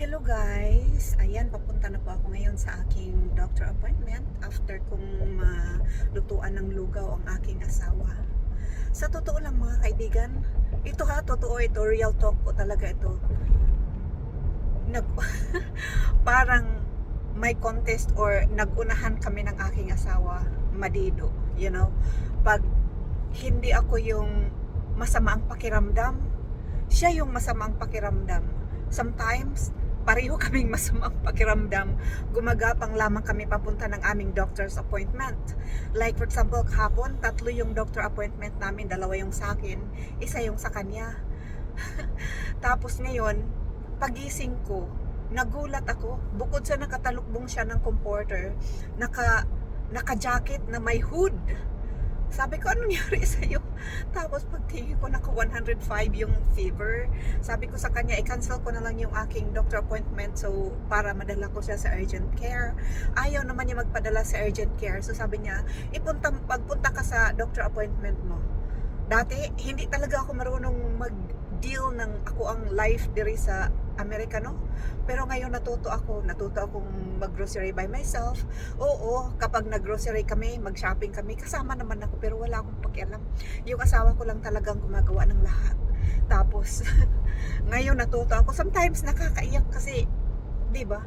Hello guys! Ayan, papunta na po ako ngayon sa aking doctor appointment after kong malutuan ng lugaw ang aking asawa. Sa totoo lang mga kaibigan, ito ha, totoo ito, real talk po talaga ito. Nag, parang may contest or nagunahan kami ng aking asawa, madido, you know. Pag hindi ako yung masama ang pakiramdam, siya yung masama ang pakiramdam. Sometimes, pareho kaming masamang pakiramdam. Gumagapang lamang kami papunta ng aming doctor's appointment. Like for example, kahapon, 3 yung doctor appointment namin, 2 yung sa akin, 1 yung sa kanya. Tapos ngayon, pagising ko, nagulat ako. Bukod sa nakatalukbong siya ng comforter, naka-jacket na may hood. Sabi ko, ano nangyari sa'yo? Tapos pagtingin ko, naka 105 yung fever. Sabi ko sa kanya, i-cancel ko na lang yung aking doctor appointment so para madala ko siya sa urgent care. Ayaw naman niya magpadala sa urgent care. So sabi niya, pagpunta ka sa doctor appointment mo. Dati, hindi talaga ako marunong mag-deal ng ako ang life diri sa Amerika, no? Pero ngayon natuto akong mag-grocery by myself. Oo, kapag nag-grocery kami, mag-shopping kami, kasama naman ako pero wala akong pakialam. Yung asawa ko lang talagang gumagawa ng lahat. Tapos, ngayon natuto ako. Sometimes nakakaiyak kasi, di ba?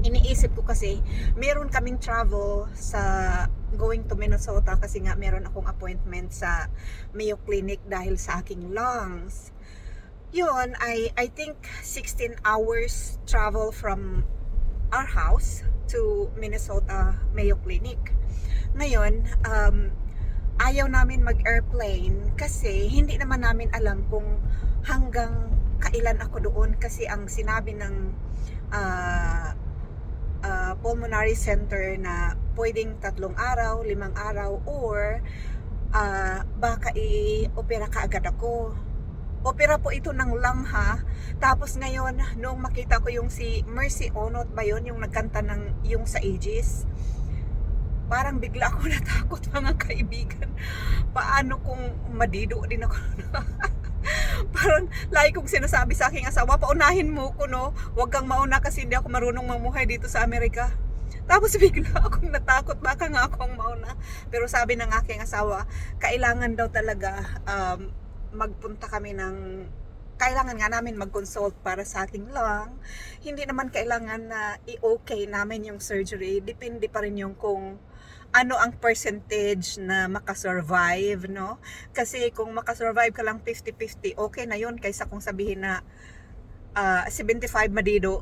Iniisip ko kasi, meron kaming travel sa going to Minnesota kasi nga meron akong appointment sa Mayo Clinic dahil sa aking lungs. Yun, I think 16 hours travel from our house to Minnesota Mayo Clinic. Ngayon, ayaw namin mag-airplane kasi hindi naman namin alam kung hanggang kailan ako doon kasi ang sinabi ng pulmonary center na pwedeng 3 araw, 5 araw or baka i-opera ka agad ako. Opera po ito ng lung ha. Tapos ngayon, nung makita ko yung si Mercy Onot ba yun, yung nagkanta ng yung sa Aegis, parang bigla ako natakot mga kaibigan. Paano kung madido din ako? Parang lagi kong sinasabi sa aking asawa, paunahin mo ko, no? Huwag kang mauna kasi hindi ako marunong mamuhay dito sa Amerika. Tapos bigla akong natakot, baka nga akong mauna. Pero sabi ng aking asawa, kailangan daw talaga magpunta kami kailangan nga namin mag-consult para sa aking lung. Hindi naman kailangan na i-okay namin yung surgery. Depende pa rin yung kung ano ang percentage na makasurvive, no? Kasi kung makasurvive ka lang 50-50, okay na yun kaysa kung sabihin na 75 madido.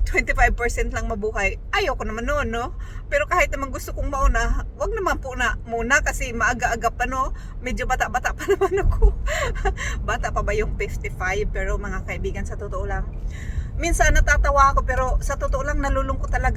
25% lang mabuhay. Ayoko naman noon, no? Pero kahit naman gusto kong mauna, wag naman po na muna kasi maaga-aga pa, no? Medyo bata-bata pa naman ako. Bata pa ba yung 55? Pero mga kaibigan, sa totoo lang, minsan natatawa ako pero sa totoo lang nalulungkot talaga.